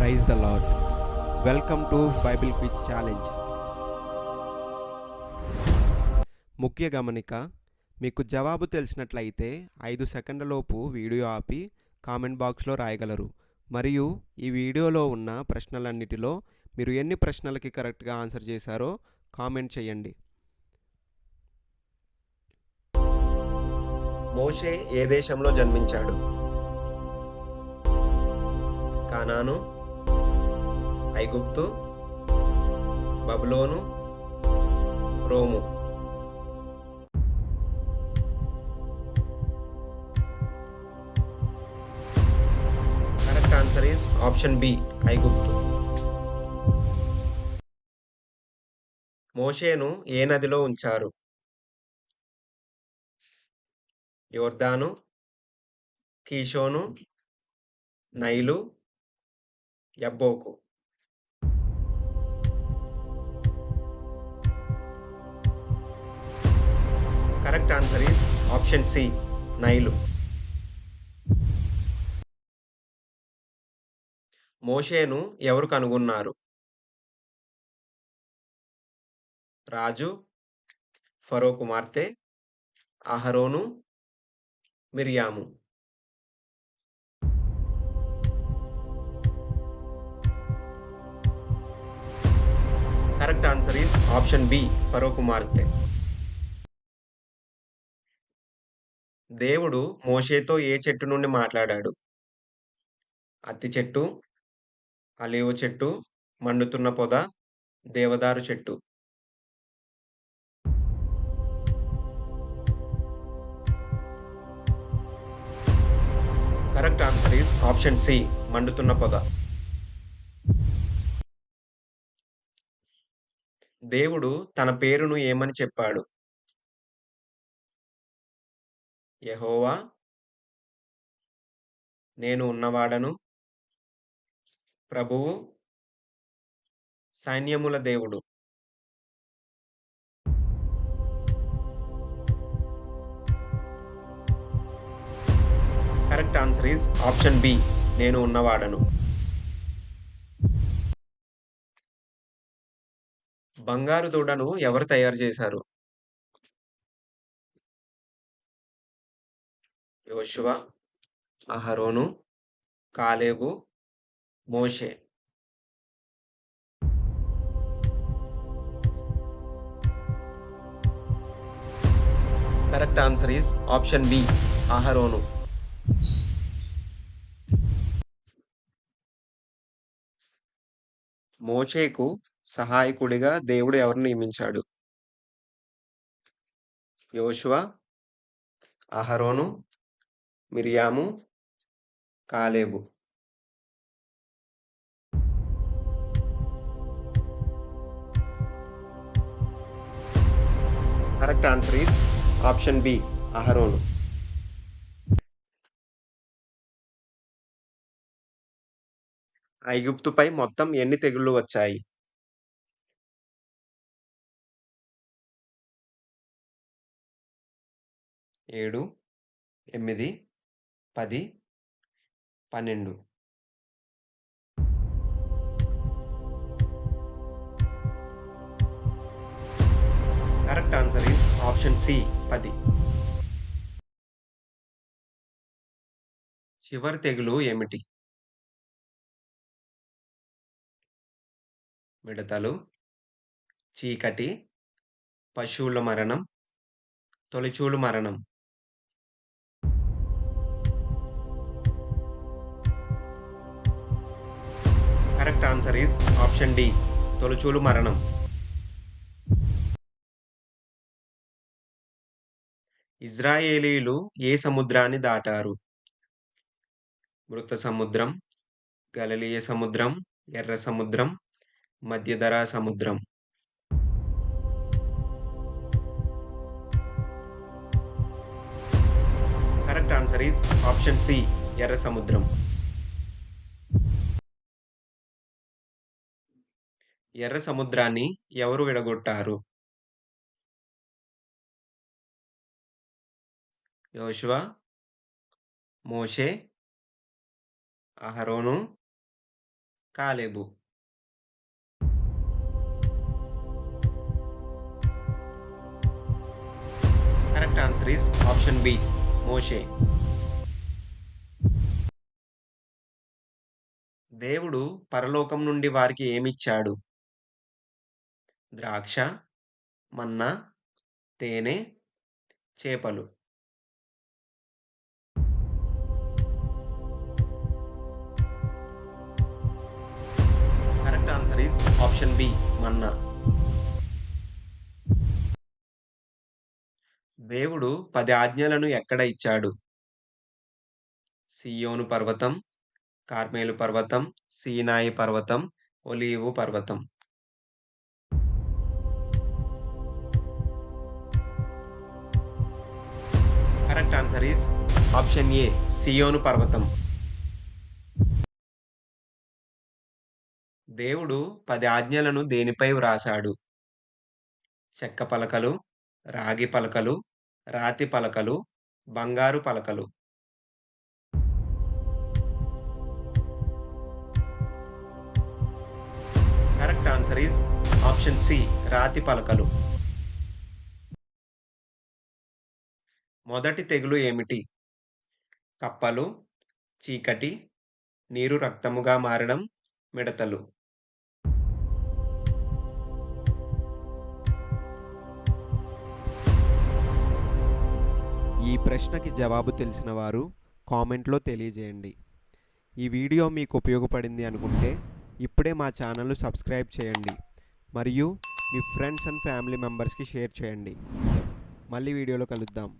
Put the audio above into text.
Praise the Lord. Welcome to Bible quiz challenge. ముఖ్య గమనిక: మీకు జవాబు తెలిసినట్లయితే 5 సెకండ్లలోపు వీడియో ఆపి కామెంట్ బాక్స్లో రాయగలరు. మరియు ఈ వీడియోలో ఉన్న ప్రశ్నలన్నిటిలో మీరు ఎన్ని ప్రశ్నలకి కరెక్ట్గా ఆన్సర్ చేశారో కామెంట్ చేయండి. మోషే ఏ దేశంలో జన్మించాడు? కానాను, ఐగుప్తు, బబులోను, రోము. Correct answer is option B, ఐగుప్తు. మోషేను ఏ నదిలో ఉంచారు? యోర్దాను, కీషోను, నైలు, యబ్బోకు. Correct answer is option C, నైలు. మోషేను ఎవరు కనుగొన్నారు? రాజు, ఫరో కుమార్తె, అహరోను, మిరియాము. Correct answer is option B, ఫరో కుమార్తె. దేవుడు మోషేతో ఏ చెట్టు నుండి మాట్లాడాడు? అత్తి చెట్టు, అలీవ చెట్టు, మండుతున్న పొద, దేవదారు చెట్టు. Correct answer is option C, మండుతున్న పొద. దేవుడు తన పేరును ఏమని చెప్పాడు? యెహోవా, నేను ఉన్నవాడను, ప్రభువు, సైన్యముల దేవుడు. Correct answer is option B, నేను ఉన్నవాడను. బంగారు దూడను ఎవరు తయారు చేశారు? యోషువ, అహరోను, కాలేబు, మోషే. Correct answer is option B, అహరోను. మోషేకు సహాయకుడిగా దేవుడు ఎవరిని నియమించాడు? యోషువ, అహరోను, మిరియాము, కాలేబు. Correct answer is option B, అహరోను. ఐగుప్తుపై మొత్తం ఎన్ని తెగుళ్లు వచ్చాయి? 7, 8, 10, 12. Correct answer is option C, 10. చివరి తెగులు ఏమిటి? మిడతలు, చీకటి, పశువుల మరణం, తొలిచూలు మరణం. Correct answer is option D, తొలిచూలు మరణం. ఇజ్రాయేలీలు ఏ సముద్రాన్ని దాటారు? మృత సముద్రం, గలిలయ సముద్రం, ఎర్ర సముద్రం, మధ్యధరా సముద్రం. Correct answer is option C, ఎర్ర సముద్రం. ఎర్ర సముద్రాన్ని ఎవరు విడగొట్టారు? యోషువ, మోషే, అహరోను, కాలేబు. Correct answer is option B, మోషే. దేవుడు పరలోకం నుండి వారికి ఏమిచ్చాడు? ద్రాక్ష, మన్నా, తేనె, చేపలు. Correct answer is option B, మన్నా. దేవుడు 10 ఆజ్ఞలను ఎక్కడ ఇచ్చాడు? సియోను పర్వతం, కార్మెలు పర్వతం, సీనాయి పర్వతం, ఒలీవు పర్వతం. Correct answer is option A, సియోను పర్వతం. దేవుడు 10 ఆజ్ఞలను దేనిపై వ్రాసాడు? చెక్క పలకలు, రాగి పలకలు, రాతి పలకలు, బంగారు పలకలు. Correct answer is option C, రాతి పలకలు. మొదటి తెగులు ఏమిటి? కప్పలు, చీకటి, నీరు రక్తముగా మారడం, మిడతలు. ఈ ప్రశ్నకి జవాబు తెలిసిన వారు కామెంట్లో తెలియజేయండి. ఈ వీడియో మీకు ఉపయోగపడింది అనుకుంటే ఇప్పుడే మా ఛానల్ను సబ్స్క్రైబ్ చేయండి మరియు మీ ఫ్రెండ్స్ అండ్ ఫ్యామిలీ మెంబర్స్కి షేర్ చేయండి. మళ్ళీ వీడియోలో కలుద్దాం.